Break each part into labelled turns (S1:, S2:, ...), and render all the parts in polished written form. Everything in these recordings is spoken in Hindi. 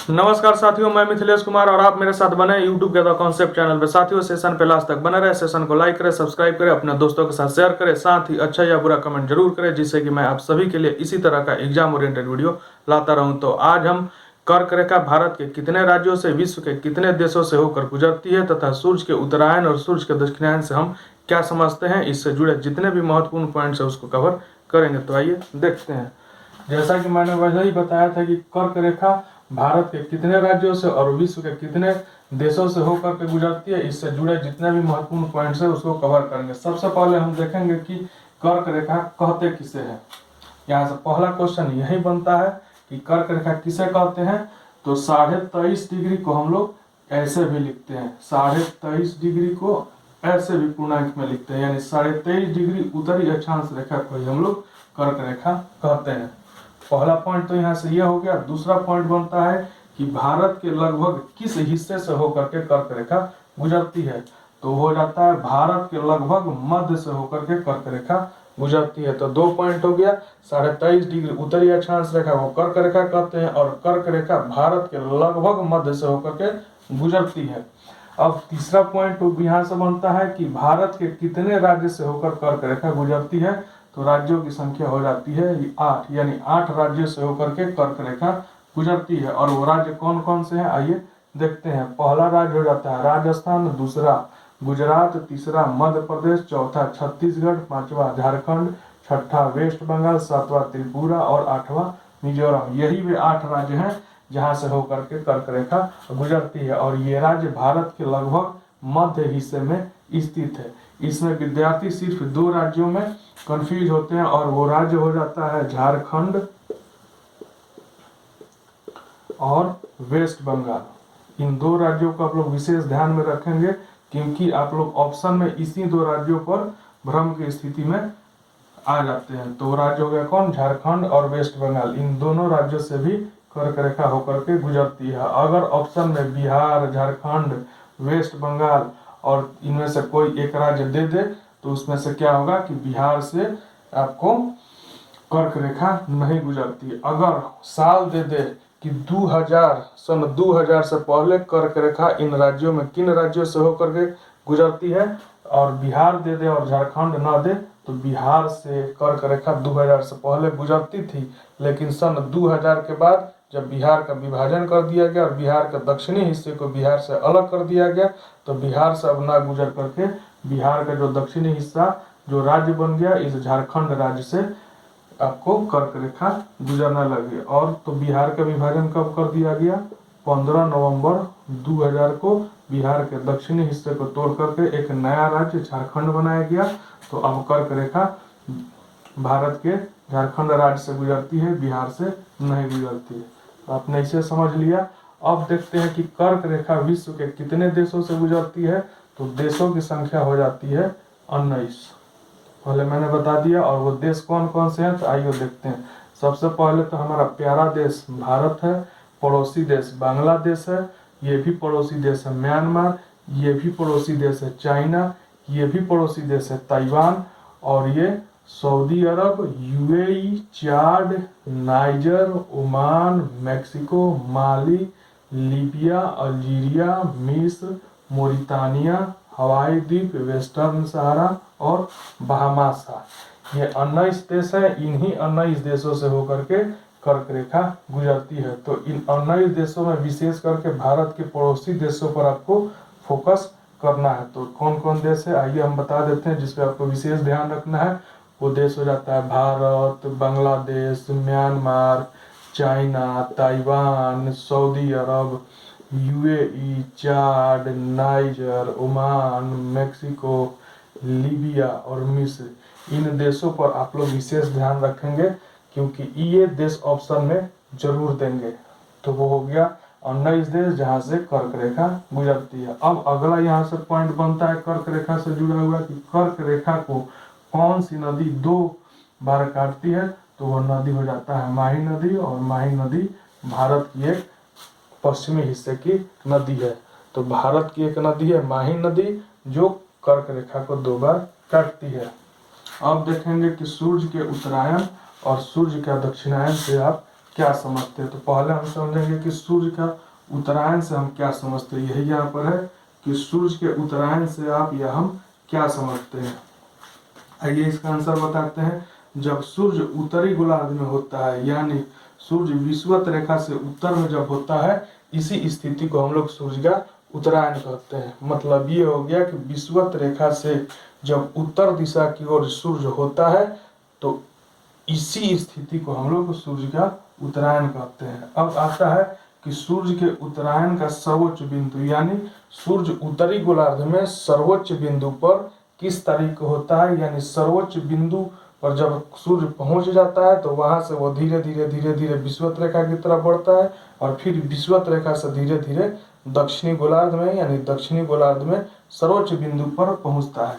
S1: नमस्कार साथियों, मैं मिथिलेश कुमार और आप मेरे साथ बने यूट्यूब के द कॉन्सेप्ट चैनल पे। साथियों, सेशन पे लास्ट तक बने रहे, सेशन को लाइक करें, सब्सक्राइब करें, अपने दोस्तों के साथ शेयर करें, साथ ही अच्छा या बुरा कमेंट जरूर करें, जिससे कि मैं आप सभी के लिए इसी तरह का एग्जाम ओरिएंटेड वीडियो लाता रहूं। तो आज हम कर्क रेखा भारत के कितने राज्यों से, विश्व के कितने देशों से होकर गुजरती है तथा सूर्य के उत्तरायण और सूर्य के दक्षिणायन से हम क्या समझते हैं, इससे जुड़े जितने भी महत्वपूर्ण पॉइंट्स है उसको कवर करेंगे। तो आइए देखते हैं। जैसा कि मैंने वैसे ही बताया था कि कर्क रेखा भारत के कितने राज्यों से और विश्व के कितने देशों से होकर के गुजरती है, इससे जुड़े जितने भी महत्वपूर्ण पॉइंट्स है उसको कवर करेंगे। सबसे पहले हम देखेंगे कि कर्क रेखा कहते किसे हैं। यहाँ से पहला क्वेश्चन यही बनता है कि कर्क रेखा किसे कहते हैं। तो 23.5 डिग्री को हम लोग ऐसे भी लिखते हैं, 23.5 डिग्री को ऐसे भी पूर्णांक में लिखते हैं, यानी 23.5 डिग्री उत्तरी अक्षांश रेखा को ही हम लोग कर्क रेखा कहते हैं। पहला पॉइंट तो यहाँ से यह हो गया। दूसरा पॉइंट बनता है कि भारत के लगभग किस हिस्से से होकर के कर्क रेखा गुजरती है। तो हो जाता है भारत के लगभग मध्य से होकर के कर्क रेखा गुजरती है। तो 2 पॉइंट हो गया। 23.5 डिग्री उत्तरी अक्षांश रेखा को कर्क रेखा कहते हैं और कर्क रेखा भारत के लगभग मध्य से होकर के गुजरती है। अब तीसरा पॉइंट यहाँ से बनता है कि भारत के कितने राज्य से होकर कर्क रेखा गुजरती है। तो राज्यों की संख्या हो जाती है 8, यानी 8 राज्यों से होकर के कर्क रेखा गुजरती है। और वो राज्य कौन कौन से हैं आइए देखते हैं। पहला राज्य हो जाता है राजस्थान, दूसरा गुजरात, तीसरा मध्य प्रदेश, चौथा छत्तीसगढ़, पांचवा झारखंड, छठा वेस्ट बंगाल, सातवां त्रिपुरा और 8वां मिजोरम। यही वे 8 राज्य हैं जहां से होकर के कर्क रेखा गुजरती है और ये राज्य भारत के लगभग मध्य हिस्से में स्थित है। इसमें विद्यार्थी सिर्फ 2 राज्यों में कंफ्यूज होते हैं और वो राज्य हो जाता है झारखंड और वेस्ट बंगाल। इन 2 राज्यों को आप लोग विशेष ध्यान में रखेंगे क्योंकि आप लोग ऑप्शन में इसी 2 राज्यों पर भ्रम की स्थिति में आ जाते हैं। तो राज्य हो गया कौन, झारखंड और वेस्ट बंगाल। इन दोनों राज्यों से भी कर्क रेखा होकर के गुजरती है। अगर ऑप्शन में बिहार, झारखंड, वेस्ट बंगाल और इनमें से कोई एक राज्य दे दे तो उसमें से क्या होगा कि बिहार से आपको कर्क रेखा नहीं गुजरती। अगर साल दे दे कि 2000 से पहले कर्क रेखा इन राज्यों में किन राज्यों से होकर के गुजरती है और बिहार दे दे और झारखंड ना दे तो बिहार से कर्क रेखा 2000 से पहले गुजरती थी, लेकिन सन 2000 के बाद जब बिहार का विभाजन कर दिया गया और बिहार के दक्षिणी हिस्से को बिहार से अलग कर दिया गया तो बिहार से अब ना गुजर करके बिहार का जो दक्षिणी हिस्सा जो राज्य बन गया, इस झारखंड राज्य से आपको कर्क रेखा गुजरना लगी। और तो बिहार का विभाजन कब कर दिया गया, 15 नवंबर 2000 को बिहार के दक्षिणी हिस्से को तोड़ करके एक नया राज्य झारखंड बनाया गया। तो अब कर्क रेखा भारत के झारखंड राज्य से गुजरती है, बिहार से नहीं गुजरती है। तो आपने इसे समझ लिया। अब देखते हैं कि कर्क रेखा विश्व के कितने देशों से गुजरती है। तो देशों की संख्या हो जाती है 19, पहले मैंने बता दिया। और वो देश कौन कौन से हैं तो आइए देखते हैं। सबसे पहले तो हमारा प्यारा देश भारत है, पड़ोसी देश बांग्लादेश है, ये भी पड़ोसी देश है म्यांमार, ये भी पड़ोसी देश है चाइना, ये भी पड़ोसी देश है ताइवान, और ये सऊदी अरब, UAE, Chad, Niger, Oman, Mexico, माली, लीबिया, अल्जीरिया, मिस्र, मोरितानिया, हवाई द्वीप, वेस्टर्न सहारा और बहामास। ये 19 देश है। इन्हीं 19 देशों से होकर के कर्क रेखा गुजरती है। तो इन 19 देशों में विशेष करके भारत के पड़ोसी देशों पर आपको फोकस करना है। तो कौन कौन देश है आइए हम बता देते हैं जिसपे आपको विशेष ध्यान रखना है। वो देश हो जाता है Bharat, Bangladesh, Myanmar, China, Taiwan, सऊदी अरब, UAE, Chad, Niger, Oman, Mexico, Libya और मिस्र। इन देशों पर आप लोग विशेष ध्यान रखेंगे क्योंकि ये देश ऑप्शन में जरूर देंगे। तो वो हो गया 19 देश जहां से कर्क रेखा गुजरती है। अब अगला यहाँ से पॉइंट बनता है कर्क रेखा से जुड़ा हुआ कि कर्क रेखा को कौन सी नदी 2 बार काटती है। तो वह नदी हो जाता है माही नदी, और माही नदी भारत की एक पश्चिमी हिस्से की नदी है। तो भारत की एक नदी है माही नदी जो कर्क रेखा को 2 बार काटती है। अब देखेंगे कि सूर्य के उत्तरायण और सूर्य का दक्षिणायन से आप क्या समझते हैं। तो पहले हम समझेंगे कि सूर्य का उत्तरायण से हम क्या समझते हैं। यही यहाँ पर है कि सूर्य के उत्तरायण से आप या हम क्या समझते हैं। आइए इसका आंसर बताते हैं। जब सूर्य उत्तरी गोलार्ध में होता है, यानी सूर्य विषुवत रेखा से उत्तर में जब होता है, इसी स्थिति को हम लोग सूर्य का उत्तरायण कहते हैं। मतलब ये हो गया कि विषुवत रेखा से जब उत्तर दिशा की ओर सूर्य होता है तो इसी स्थिति को हम लोग सूर्य का उत्तरायण कहते हैं। अब आता है कि सूर्य के उत्तरायण का सर्वोच्च बिंदु, यानी सूर्य उत्तरी गोलार्ध में सर्वोच्च बिंदु पर किस तारीख को होता है। यानी सर्वोच्च बिंदु पर जब सूर्य पहुंच जाता है तो वहां से वो धीरे धीरे विषुवत रेखा की तरफ बढ़ता है और फिर विषुवत रेखा से धीरे धीरे दक्षिणी गोलार्ध में, यानी दक्षिणी गोलार्ध में सर्वोच्च बिंदु पर पहुंचता है।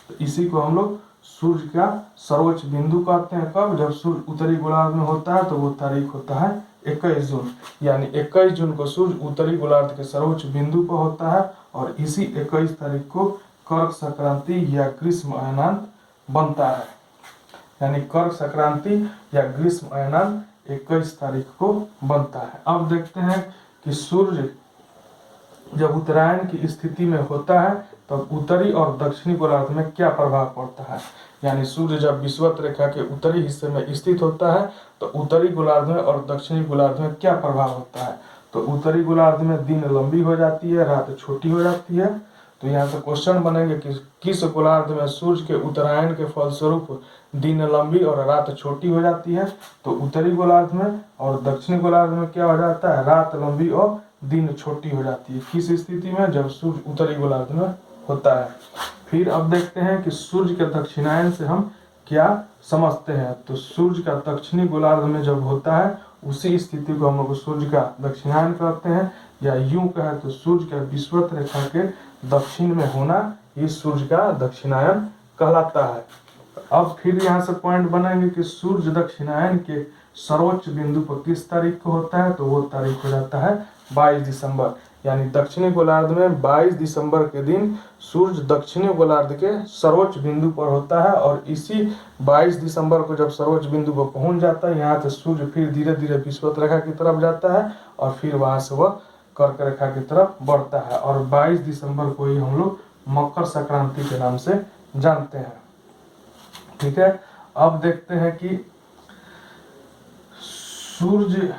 S1: तो इसी को हम लोग सूर्य का सर्वोच्च बिंदु कहते हैं। कब? जब सूर्य उत्तरी गोलार्ध में होता है। तो वो तारीख होता है 21 जून, यानी 21 जून को सूर्य उत्तरी गोलार्ध के सर्वोच्च बिंदु पर होता है और इसी 21 तारीख को कर्क संक्रांति या ग्रीष्म अयनांत बनता है। यानी कर्क संक्रांति या ग्रीष्म अयनांत 21 तारीख को बनता है। अब देखते हैं कि सूर्य जब उत्तरायण की स्थिति में होता है तब उत्तरी और दक्षिणी गोलार्ध में क्या प्रभाव पड़ता है। यानी सूर्य जब विषुवत रेखा के उत्तरी हिस्से में स्थित होता है तो उत्तरी गोलार्ध में और दक्षिणी गोलार्ध में क्या प्रभाव होता है। तो उत्तरी गोलार्ध में दिन लंबी हो जाती है, रात छोटी हो जाती है। तो यहाँ से क्वेश्चन बनेंगे कि किस गोलार्ध में सूर्य के उत्तरायण के फलस्वरूप दिन लंबी और रात छोटी हो जाती है। तो उत्तरी गोलार्ध में। और दक्षिणी गोलार्ध में क्या हो जाता है, रात लंबी और दिन छोटी हो जाती है। किस स्थिति में? जब सूर्य उत्तरी गोलार्ध में होता है। फिर अब देखते हैं कि सूर्य के दक्षिणायन से हम क्या समझते हैं। तो सूर्य का दक्षिणी गोलार्ध में जब होता है उसी स्थिति को हम लोग सूर्य का दक्षिणायन कहते हैं, या यूं कहें तो सूर्य का विषुवत रेखा के दक्षिण में होना ये सूर्य का दक्षिणायन कहलाता है। अब फिर यहाँ से पॉइंट बनाएंगे कि सूर्य दक्षिणायन के सर्वोच्च बिंदु पर किस तारीख को होता है। तो वो तारीख हो जाता है 22 दिसंबर। यानी दक्षिणी गोलार्ध में 22 दिसंबर के दिन सूर्य दक्षिणी गोलार्ध के सर्वोच्च बिंदु पर होता है और इसी 22 दिसंबर को जब सर्वोच्च बिंदु पर पहुंच जाता है, यहाँ से सूर्य फिर धीरे धीरे विषुवत रेखा की तरफ जाता है और फिर वहां से वह कर्क रेखा की तरफ बढ़ता है। और 22 दिसंबर को ही हम लोग मकर संक्रांति के नाम से जानते हैं। ठीक है। अब देखते हैं कि सूर्य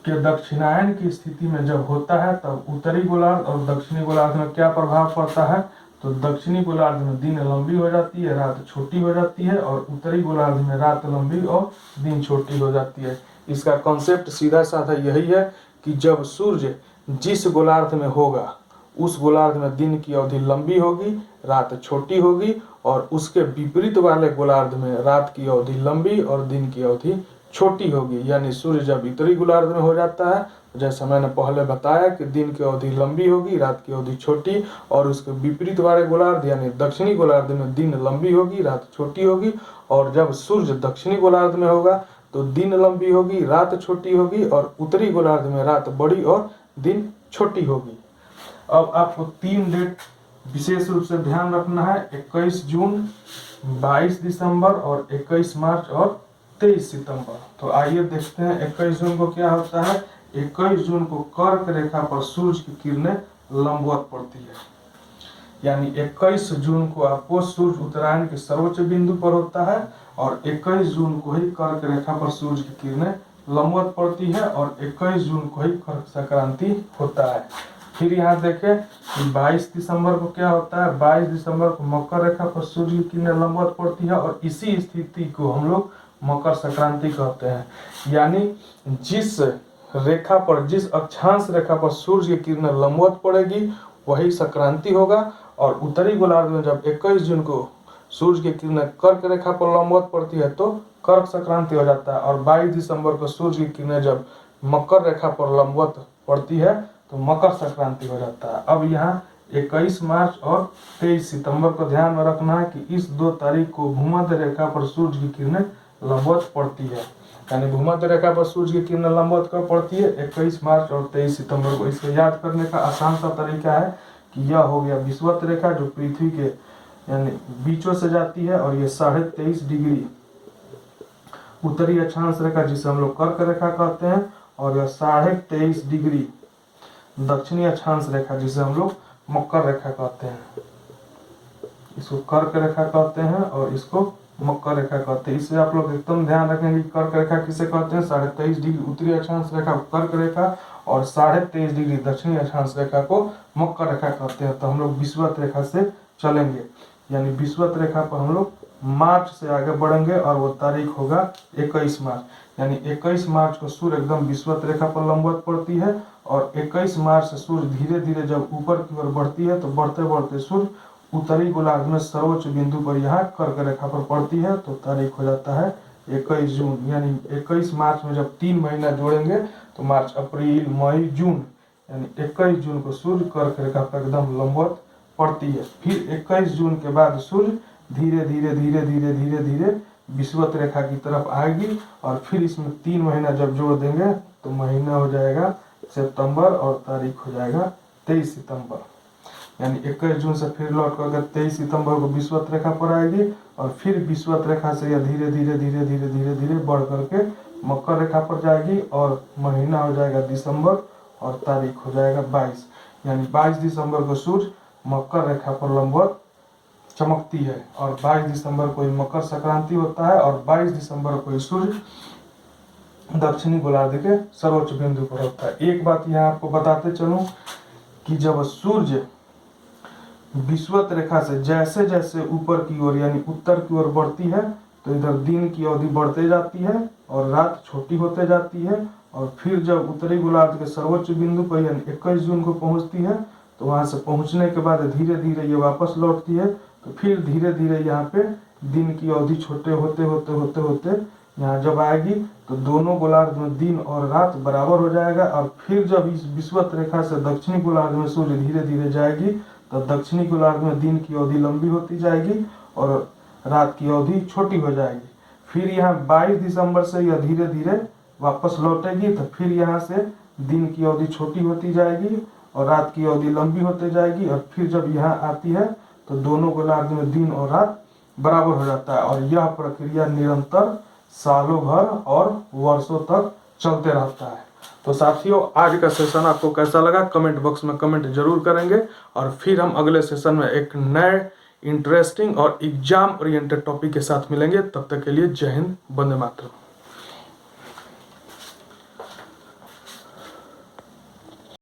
S1: के दक्षिणायन की स्थिति में जब होता है तब उत्तरी गोलार्ध और दक्षिणी गोलार्ध में क्या प्रभाव पड़ता है। तो दक्षिणी गोलार्ध में दिन लंबी हो जाती है, रात छोटी हो जाती है, और उत्तरी गोलार्ध में रात लंबी और दिन छोटी हो जाती है। इसका कॉन्सेप्ट सीधा साधा यही है कि जब सूर्य जिस गोलार्ध में होगा उस गोलार्ध में दिन की अवधि लंबी होगी, रात छोटी होगी, और उसके विपरीत वाले गोलार्ध में रात की अवधि लंबी और दिन की अवधि छोटी होगी। यानी सूर्य जब उत्तरी गोलार्ध में हो जाता है, जैसा मैंने पहले बताया कि दिन की अवधि लंबी होगी, रात की अवधि छोटी, और उसके विपरीत वाले गोलार्ध यानी दक्षिणी गोलार्ध में दिन लंबी होगी, रात छोटी होगी। और जब सूर्य दक्षिणी गोलार्ध में होगा तो दिन लंबी होगी, रात छोटी होगी, और उत्तरी गोलार्ध में रात बड़ी और दिन छोटी होगी। अब आपको 3 डेट विशेष रूप से ध्यान रखना है, 21 जून, 22 दिसंबर और 21 मार्च और 23 सितंबर। तो आइए देखते हैं 21 जून को क्या होता है। 21 जून को कर्क रेखा पर सूर्य की किरणें लंबवत पड़ती है। यानी 21 जून को आपको सूर्य उत्तरायण के सर्वोच्च बिंदु पर होता है और 21 जून को ही कर्क रेखा पर सूर्य की किरणें लंबवत पड़ती है और 21 जून को ही कर्क संक्रांति होता है। फिर यहाँ देखें 22 दिसंबर को क्या होता है। 22 दिसंबर को मकर रेखा पर सूर्य की किरणें लंबवत पड़ती है और इसी स्थिति को हम लोग मकर संक्रांति कहते हैं। यानी जिस रेखा पर, जिस अक्षांश रेखा पर सूर्य की किरणें लंबवत पड़ेगी वही संक्रांति होगा। और उत्तरी गोलार्ध में जब 21 जून को सूर्य की किरणें कर्क रेखा पर लंबवत पड़ती है तो कर्क संक्रांति हो जाता है। और 22 दिसंबर को सूर्य की किरणें जब मकर रेखा पर लंबवत पड़ती है तो मकर संक्रांति हो जाता है। अब यहाँ 21 मार्च और 23 सितंबर को ध्यान में रखना है कि इस 2 तारीख को भूमध्य रेखा पर सूर्य की किरणें लंबवत पड़ती है। यानी भूमध्य रेखा पर सूर्य की किरणें लंबवत कब पड़ती है, 21 मार्च और 23 सितंबर को। इसको याद करने का आसान सा तरीका है कि यह हो गया विषुवत रेखा जो पृथ्वी के यानी बीचों से जाती है और ये 23.5 डिग्री उत्तरी अक्षांश रेखा जिसे हम लोग कर्क रेखा कहते हैं, और यह 23.5 डिग्री दक्षिणी अक्षांश रेखा जिसे हम लोग मकर रेखा कहते हैं। इसको कर्क रेखा कहते हैं और इसको मकर रेखा कहते हैं। इससे आप लोग एकदम ध्यान रखेंगे कि कर्क रेखा किसे कहते हैं। 23.5 डिग्री उत्तरी अक्षांश रेखा को कर्क रेखा और 23.5 डिग्री दक्षिणी अक्षांश रेखा को मकर रेखा कहते हैं। तो हम लोग विषुवत रेखा से चलेंगे, यानी विषुवत रेखा पर हम लोग मार्च से आगे बढ़ेंगे और वो तारीख होगा 21 मार्च। यानी 21 मार्च को सूर्य एकदम विषुवत रेखा पर लंबवत पड़ती है और 21 मार्च से सूर्य धीरे धीरे जब ऊपर की ओर बढ़ती है तो बढ़ते बढ़ते सूर्य उत्तरी गोलार्ध में सर्वोच्च बिंदु पर यहाँ कर्क रेखा पर पड़ती है। तो तारीख हो जाता है 21 जून। यानी 21 मार्च में जब 3 महीना जोड़ेंगे तो मार्च, अप्रैल, मई, जून, यानी 21 जून को सूर्य कर्क रेखा पर एकदम लंबवत पड़ती है। फिर 21 जून के बाद सूर्य धीरे धीरे धीरे धीरे धीरे धीरे विषुवत रेखा की तरफ आएगी और फिर इसमें 3 महीना जब जोड़ देंगे तो महीना हो जाएगा सितंबर और तारीख हो जाएगा 23 सितंबर। यानी 21 जून से फिर लौट कर 23 सितंबर को विषुवत रेखा पर आएगी और फिर विषुवत रेखा से यह धीरे धीरे धीरे धीरे धीरे धीरे बढ़ करके मकर रेखा पर जाएगी और महीना हो जाएगा दिसंबर और तारीख हो जाएगा 22। यानी 22 दिसंबर को सूर्य मकर रेखा पर लंबवत चमकती है और 22 दिसंबर को मकर संक्रांति होता है और 22 दिसंबर को सूर्य दक्षिणी गोलार्ध के सर्वोच्च बिंदु पर होता है। एक बात यहाँ आपको बताते चलूं कि जब सूर्य विषुवत रेखा से जैसे जैसे ऊपर की ओर यानी उत्तर की ओर बढ़ती है तो इधर दिन की अवधि बढ़ते जाती है और रात छोटी होते जाती है और फिर जब उत्तरी गोलार्ध के सर्वोच्च बिंदु पर यानी 21 जून को पहुंचती है तो वहां से पहुंचने के बाद धीरे धीरे ये वापस लौटती है। तो फिर धीरे धीरे यहाँ पे दिन की अवधि छोटे होते होते होते होते यहाँ जब आएगी तो दोनों गोलार्ध में दिन और रात बराबर हो जाएगा और फिर जब इस विषुवत रेखा से दक्षिणी गोलार्ध में सूर्य धीरे धीरे जाएगी तो दक्षिणी गोलार्ध में दिन की अवधि लंबी होती जाएगी और रात की अवधि छोटी हो जाएगी। फिर यहाँ 22 दिसंबर से यह धीरे धीरे वापस लौटेगी तो फिर यहाँ से दिन की अवधि छोटी होती जाएगी और रात की अवधि लंबी होती जाएगी और फिर जब यहाँ आती है तो दोनों गोलार्ध में दिन और रात बराबर हो जाता है और यह प्रक्रिया निरंतर सालों भर और वर्षों तक चलते रहता है। तो साथियों, आज का सेशन आपको कैसा लगा कमेंट बॉक्स में कमेंट जरूर करेंगे और फिर हम अगले सेशन में एक नए इंटरेस्टिंग और एग्जाम ओरिएंटेड टॉपिक के साथ मिलेंगे। तब तक के लिए जय हिंद, वंदे मातरम।